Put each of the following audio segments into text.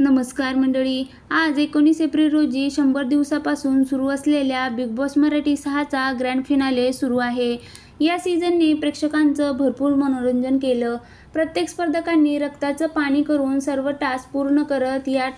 नमस्कार मंडळी. आज 19 एप्रिल रोजी 100 दिवसापासून सुरू असलेल्या बिग बॉस मराठी 6चा ग्रँड फिनाले सुरू आहे. या सीझनने प्रेक्षकांचं भरपूर मनोरंजन केलं. प्रत्येक स्पर्धकांनी रक्ताचं पाणी करून सर्व टास्क पूर्ण करत या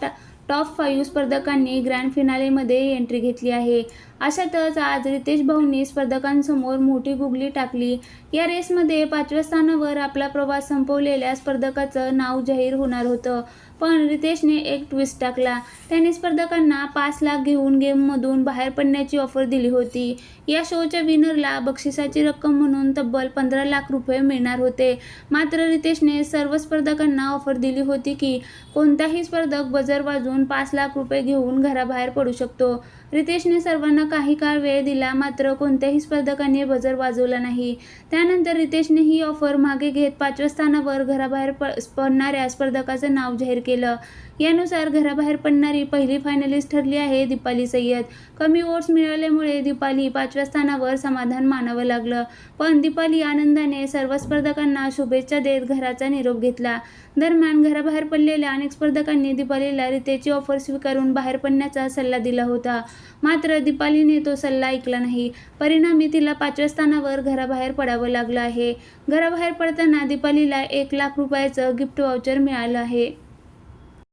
टॉप 5 स्पर्धकांनी ग्रँड फिनालेमध्ये एंट्री घेतली आहे. अशातच आज रितेश भाऊंनी स्पर्धकांसमोर मोठी गुगली टाकली. या रेसमध्ये 5व्या स्थानावर आपला प्रवास संपवलेल्या स्पर्धकाचं नाव जाहीर होणार होतं, पण रितेशने एक ट्विस्ट टाकला. त्याने स्पर्धकांना 5 लाख घेऊन गेममधून बाहेर पडण्याची ऑफर दिली होती. या शोच्या विनरला बक्षिसाची रक्कम म्हणून तब्बल 15 लाख रुपये मिळणार होते. मात्र रितेशने सर्व स्पर्धकांना ऑफर दिली होती की कोणताही स्पर्धक बझर वाजवून 5 लाख रुपये घेऊन घराबाहेर पडू शकतो. रितेशने सर्वांना काही काळ वेळ दिला, मात्र कोणत्याही स्पर्धकांनी बझर वाजवला नाही. त्यानंतर रितेशने ही ऑफर मागे घेत 5व्या स्थानावर घराबाहेर पडणाऱ्या स्पर्धकाचं नाव जाहीर केलं. यानुसार घराबाहेर पडणारी पहिली फायनलिस्ट ठरली आहे दीपाली सय्यद. कमी वोट्स मिळाल्यामुळे दीपाली 5व्या स्थानावर समाधान मानावं लागलं, पण दीपाली आनंदाने सर्व स्पर्धकांना शुभेच्छा देत घराचा निरोप घेतला. दरम्यान घराबाहेर पडलेल्या अनेक स्पर्धकांनी दीपालीला रितेशची ऑफर स्वीकारून बाहेर पडण्याचा सल्ला दिला होता, मात्र दीपालीने तो सल्ला ऐकला नाही. परिणामी तिला 5व्या स्थानावर घराबाहेर पडावं लागलं आहे. घराबाहेर पडताना दीपालीला 1 लाख रुपयाचं गिफ्ट व्हाउचर मिळालं आहे.